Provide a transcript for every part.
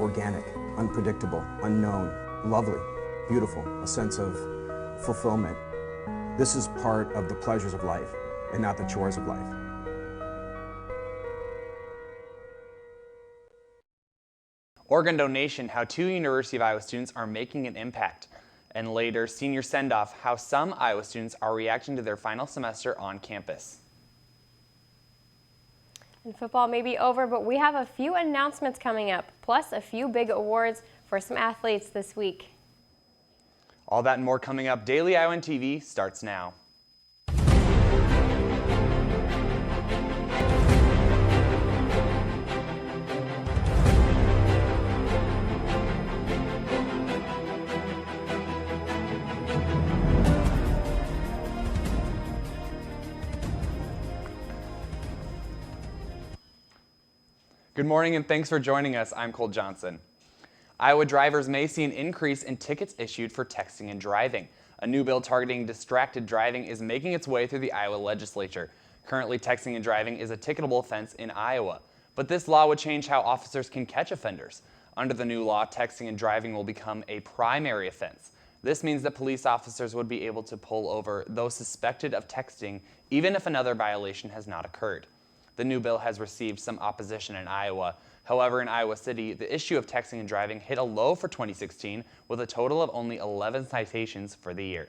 organic, unpredictable, unknown, lovely, beautiful, a sense of fulfillment. This is part of the pleasures of life and not the chores of life. Organ donation, how 2 University of Iowa students are making an impact. And later, senior send-off, how some Iowa students are reacting to their final semester on campus. And football may be over, but we have a few announcements coming up, plus a few big awards for some athletes this week. All that and more coming up. Daily Iowan TV starts now. Good morning and thanks for joining us. I'm Cole Johnson. Iowa drivers may see an increase in tickets issued for texting and driving. A new bill targeting distracted driving is making its way through the Iowa legislature. Currently, texting and driving is a ticketable offense in Iowa, but this law would change how officers can catch offenders. Under the new law, texting and driving will become a primary offense. This means that police officers would be able to pull over those suspected of texting even if another violation has not occurred. The new bill has received some opposition in Iowa. However, in Iowa City, the issue of texting and driving hit a low for 2016 with a total of only 11 citations for the year.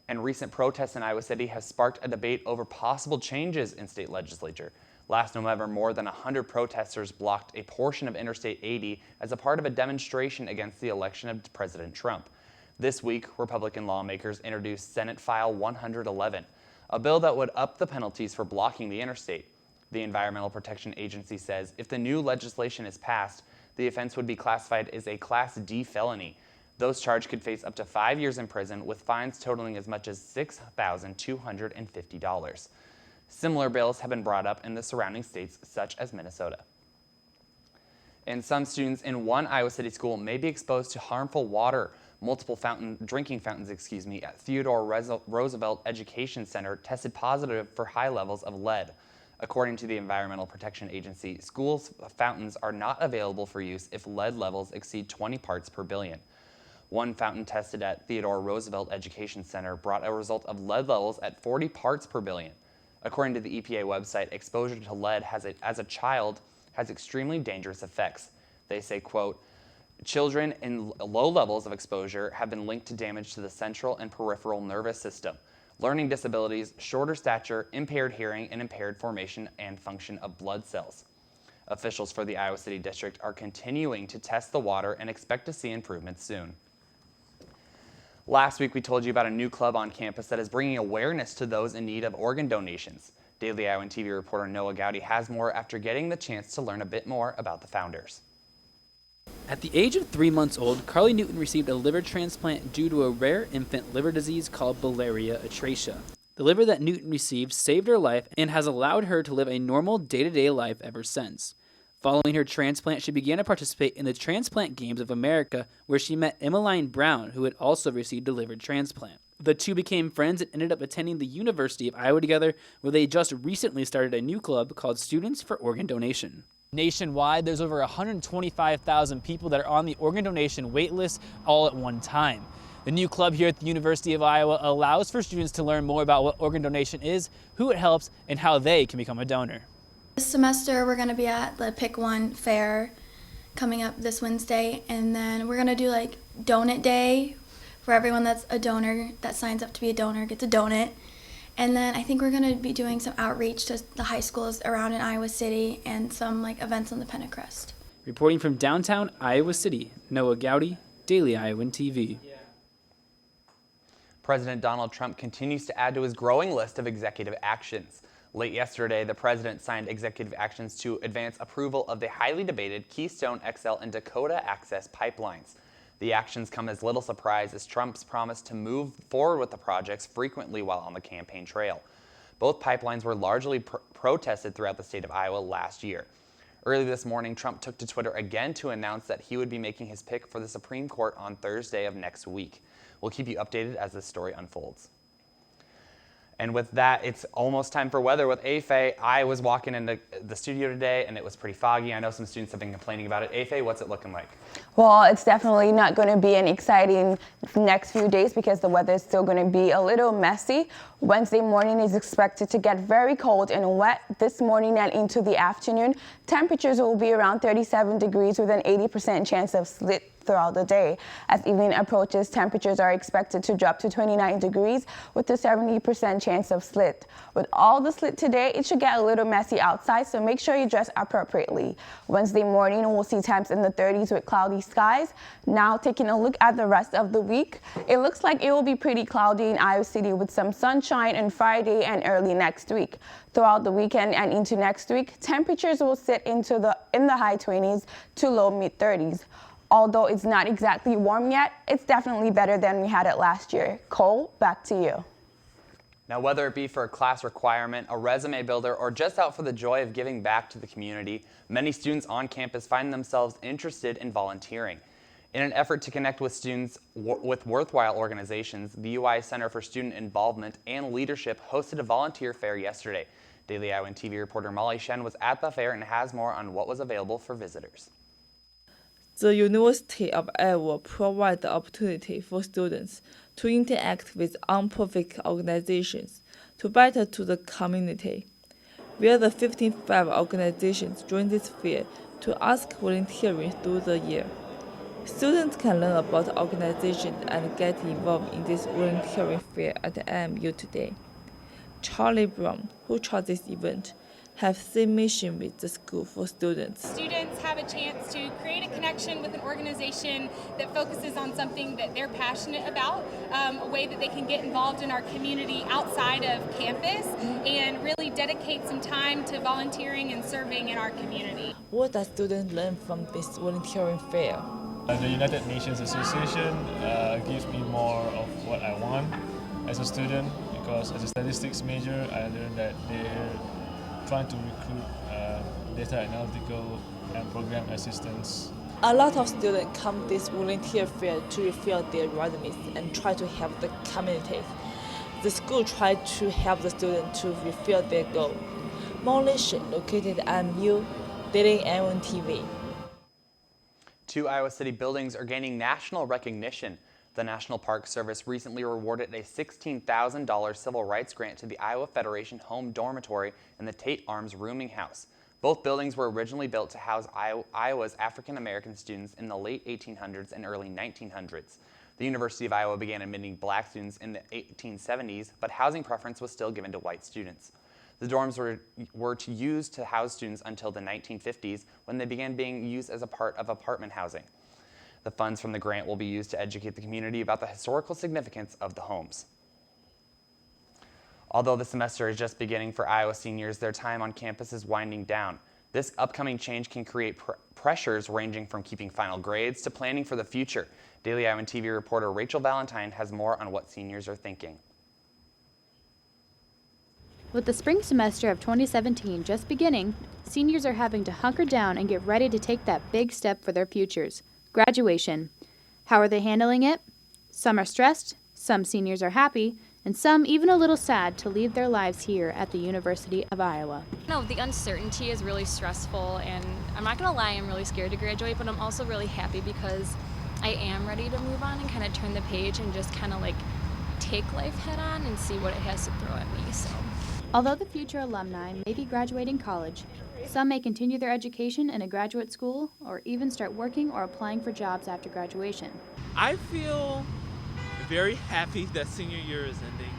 And recent protests in Iowa City have sparked a debate over possible changes in state legislature. Last November, more than 100 protesters blocked a portion of Interstate 80 as a part of a demonstration against the election of President Trump. This week, Republican lawmakers introduced Senate File 111, a bill that would up the penalties for blocking the interstate. The Environmental Protection Agency says if the new legislation is passed, the offense would be classified as a Class D felony. Those charged could face up to 5 years in prison with fines totaling as much as $6,250. Similar bills have been brought up in the surrounding states, such as Minnesota. And some students in one Iowa City school may be exposed to harmful water. Multiple drinking fountains at Theodore Roosevelt Education Center tested positive for high levels of lead. According to the Environmental Protection Agency, schools' fountains are not available for use if lead levels exceed 20 parts per billion. One fountain tested at Theodore Roosevelt Education Center brought a result of lead levels at 40 parts per billion. According to the EPA website, exposure to lead as a child has extremely dangerous effects. They say, quote, children in low levels of exposure have been linked to damage to the central and peripheral nervous system, learning disabilities, shorter stature, impaired hearing, and impaired formation and function of blood cells. Officials for the Iowa City District are continuing to test the water and expect to see improvements soon. Last week, we told you about a new club on campus that is bringing awareness to those in need of organ donations. Daily Iowan TV reporter Noah Gowdy has more after getting the chance to learn a bit more about the founders. At the age of 3 months old, Carly Newton received a liver transplant due to a rare infant liver disease called biliaria atresia. The liver that Newton received saved her life and has allowed her to live a normal day-to-day life ever since. Following her transplant, she began to participate in the Transplant Games of America, where she met Emmeline Brown, who had also received a liver transplant. The two became friends and ended up attending the University of Iowa together, where they just recently started a new club called Students for Organ Donation. Nationwide, there's over 125,000 people that are on the organ donation wait list all at one time. The new club here at the University of Iowa allows for students to learn more about what organ donation is, who it helps, and how they can become a donor. This semester we're going to be at the Pick One fair coming up this Wednesday, and then we're going to do like donut day for everyone that's a donor, that signs up to be a donor gets a donut. And then I think we're going to be doing some outreach to the high schools around in Iowa City and some like events on the Pentecrest. Reporting from downtown Iowa City, Noah Gowdy, Daily Iowan TV. President Donald Trump continues to add to his growing list of executive actions. Late yesterday, the president signed executive actions to advance approval of the highly debated Keystone XL and Dakota Access pipelines. The actions come as little surprise as Trump's promise to move forward with the projects frequently while on the campaign trail. Both pipelines were largely protested throughout the state of Iowa last year. Early this morning, Trump took to Twitter again to announce that he would be making his pick for the Supreme Court on Thursday of next week. We'll keep you updated as this story unfolds. And with that, it's almost time for weather with Afe. I was walking into the studio today and it was pretty foggy. I know some students have been complaining about it. Afe, what's it looking like? Well, it's definitely not going to be an exciting next few days because the weather is still going to be a little messy. Wednesday morning is expected to get very cold and wet this morning and into the afternoon. Temperatures will be around 37 degrees with an 80% chance of slit throughout the day. As evening approaches, temperatures are expected to drop to 29 degrees with a 70% chance of slit. With all the slit today, it should get a little messy outside, so make sure you dress appropriately. Wednesday morning, we'll see temps in the 30s with cloudy skies. Now, taking a look at the rest of the week, it looks like it will be pretty cloudy in Iowa City with some sunshine on Friday and early next week. Throughout the weekend and into next week, temperatures will sit in the high 20s to low mid 30s. Although it's not exactly warm yet, it's definitely better than we had it last year. Cole, back to you. Now, whether it be for a class requirement, a resume builder, or just out for the joy of giving back to the community, many students on campus find themselves interested in volunteering. In an effort to connect with students with worthwhile organizations, the UI Center for Student Involvement and Leadership hosted a volunteer fair yesterday. Daily Iowan TV reporter Molly Shen was at the fair and has more on what was available for visitors. The University of Iowa provides the opportunity for students to interact with nonprofit organizations to better to the community. Where the 55 organizations join this fair to ask volunteering through the year. Students can learn about organizations and get involved in this volunteering fair at IMU today. Charlie Brown, who chose this event, have same mission with the school for students. Students have a chance to create a connection with an organization that focuses on something that they're passionate about, a way that they can get involved in our community outside of campus and really dedicate some time to volunteering and serving in our community. What does students learn from this volunteering fair? The United Nations Association gives me more of what I want as a student, because as a statistics major, I learned that they're trying to recruit data analytical and program assistants. A lot of students come this volunteer fair to refill their resumes and try to help the community. The school tried to help the students to refill their goal. Molly Shen, located at IMU, Daily Iowan TV. 2 Iowa City buildings are gaining national recognition. The National Park Service recently awarded a $16,000 civil rights grant to the Iowa Federation Home Dormitory and the Tate Arms Rooming House. Both buildings were originally built to house Iowa's African American students in the late 1800s and early 1900s. The University of Iowa began admitting black students in the 1870s, but housing preference was still given to white students. The dorms were used to house students until the 1950s, when they began being used as a part of apartment housing. The funds from the grant will be used to educate the community about the historical significance of the homes. Although the semester is just beginning for Iowa seniors, their time on campus is winding down. This upcoming change can create pressures ranging from keeping final grades to planning for the future. Daily Iowan TV reporter Rachel Valentine has more on what seniors are thinking. With the spring semester of 2017 just beginning, seniors are having to hunker down and get ready to take that big step for their futures. Graduation. How are they handling it? Some are stressed, some seniors are happy, and some even a little sad to leave their lives here at the University of Iowa. No, the uncertainty is really stressful, and I'm not gonna lie, I'm really scared to graduate, but I'm also really happy because I am ready to move on and kind of turn the page and just kind of like take life head on and see what it has to throw at me. So, although the future alumni may be graduating college, some may continue their education in a graduate school or even start working or applying for jobs after graduation. I feel very happy that senior year is ending.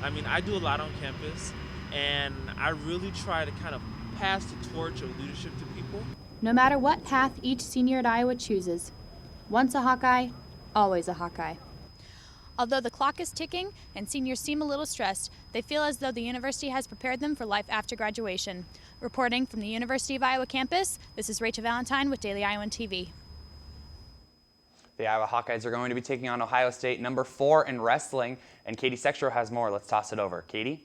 I mean, I do a lot on campus, and I really try to kind of pass the torch of leadership to people. No matter what path each senior at Iowa chooses, once a Hawkeye, always a Hawkeye. Although the clock is ticking and seniors seem a little stressed, they feel as though the university has prepared them for life after graduation. Reporting from the University of Iowa campus, this is Rachel Valentine with Daily Iowan TV. The Iowa Hawkeyes are going to be taking on Ohio State, number 4 in wrestling, and Katie Sextro has more. Let's toss it over. Katie?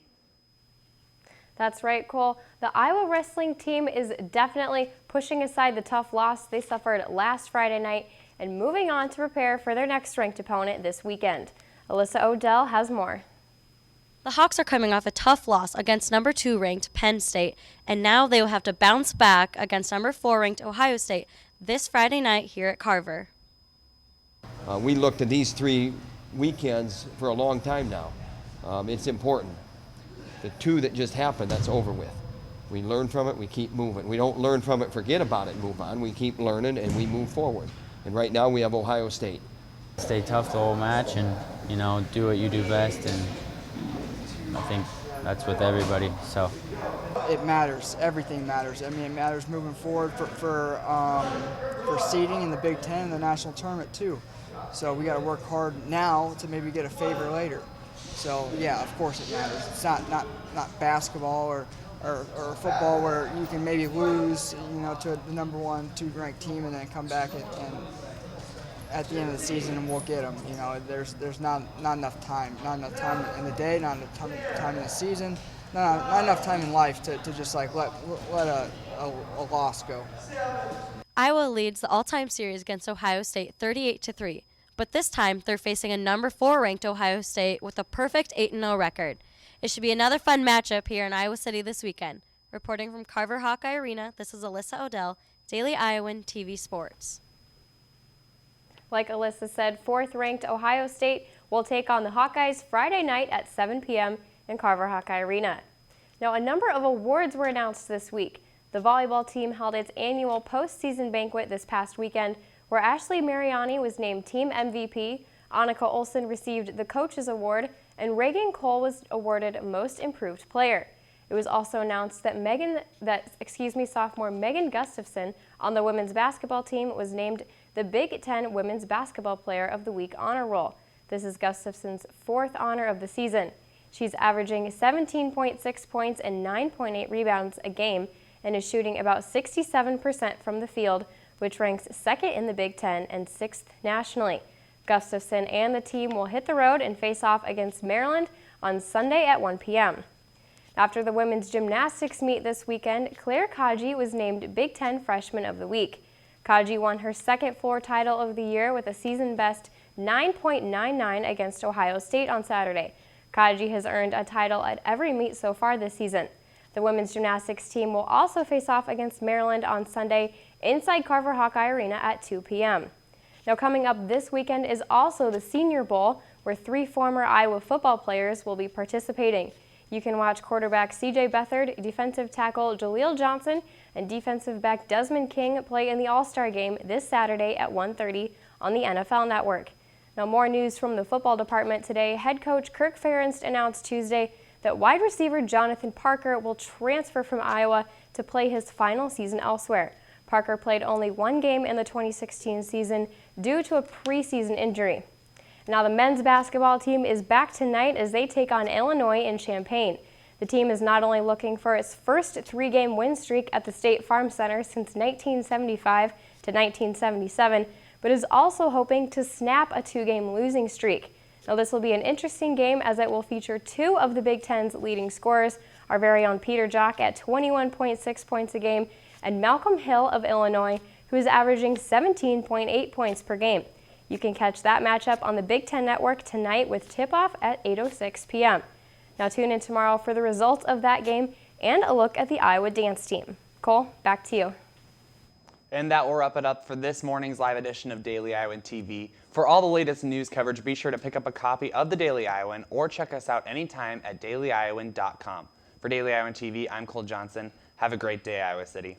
That's right, Cole. The Iowa wrestling team is definitely pushing aside the tough loss they suffered last Friday night and moving on to prepare for their next ranked opponent this weekend. Alyssa Odell has more. The Hawks are coming off a tough loss against number 2 ranked Penn State, and now they will have to bounce back against number 4 ranked Ohio State this Friday night here at Carver. We looked at these 3 weekends for a long time now. It's important. The 2 that just happened, that's over with. We learn from it, we keep moving. We don't learn from it, forget about it, move on. We keep learning and we move forward. And right now we have Ohio State. Stay tough the whole match and, do what you do best, and I think that's with everybody, so. It matters, everything matters. I mean, it matters moving forward for seeding in the Big Ten and the national tournament too. So we got to work hard now to maybe get a favor later. So yeah, of course it matters. It's not basketball or football where you can maybe lose, to the number 1, 2 ranked team and then come back and at the end of the season and we'll get them. There's not enough time in the day, not enough time in the season, not enough time in life to just like let a loss go. Iowa leads the all-time series against Ohio State 38-3, but this time they're facing a number 4 ranked Ohio State with a perfect 8-0 record. It should be another fun matchup here in Iowa City this weekend. Reporting from Carver Hawkeye Arena, this is Alyssa Odell, Daily Iowan TV Sports. Like Alyssa said, 4th-ranked Ohio State will take on the Hawkeyes Friday night at 7 p.m. in Carver Hawkeye Arena. Now, a number of awards were announced this week. The volleyball team held its annual postseason banquet this past weekend, where Ashley Mariani was named Team MVP, Annika Olsen received the Coaches Award, and Reagan Cole was awarded Most Improved Player. It was also announced that sophomore Megan Gustafson on the women's basketball team was named the Big Ten Women's Basketball Player of the Week honor roll. This is Gustafson's 4th honor of the season. She's averaging 17.6 points and 9.8 rebounds a game and is shooting about 67% from the field, which ranks 2nd in the Big Ten and 6th nationally. Gustafson and the team will hit the road and face off against Maryland on Sunday at 1 p.m. After the women's gymnastics meet this weekend, Claire Kaji was named Big Ten Freshman of the Week. Kaji won her 2nd floor title of the year with a season-best 9.99 against Ohio State on Saturday. Kaji has earned a title at every meet so far this season. The women's gymnastics team will also face off against Maryland on Sunday inside Carver Hawkeye Arena at 2 p.m. Now, coming up this weekend is also the Senior Bowl, where 3 former Iowa football players will be participating. You can watch quarterback C.J. Beathard, defensive tackle Jaleel Johnson, and defensive back Desmond King play in the All-Star Game this Saturday at 1:30 on the NFL Network. Now, more news from the football department today. Head coach Kirk Ferentz announced Tuesday that wide receiver Jonathan Parker will transfer from Iowa to play his final season elsewhere. Parker played only 1 game in the 2016 season due to a preseason injury. Now, the men's basketball team is back tonight as they take on Illinois in Champaign. The team is not only looking for its first 3-game win streak at the State Farm Center since 1975 to 1977, but is also hoping to snap a 2-game losing streak. Now, this will be an interesting game as it will feature 2 of the Big Ten's leading scorers, our very own Peter Jock at 21.6 points a game, and Malcolm Hill of Illinois, who is averaging 17.8 points per game. You can catch that matchup on the Big Ten Network tonight with tip-off at 8:06 p.m. Now tune in tomorrow for the results of that game and a look at the Iowa dance team. Cole, back to you. And that will wrap it up for this morning's live edition of Daily Iowan TV. For all the latest news coverage, be sure to pick up a copy of the Daily Iowan or check us out anytime at dailyiowan.com. For Daily Iowan TV, I'm Cole Johnson. Have a great day, Iowa City.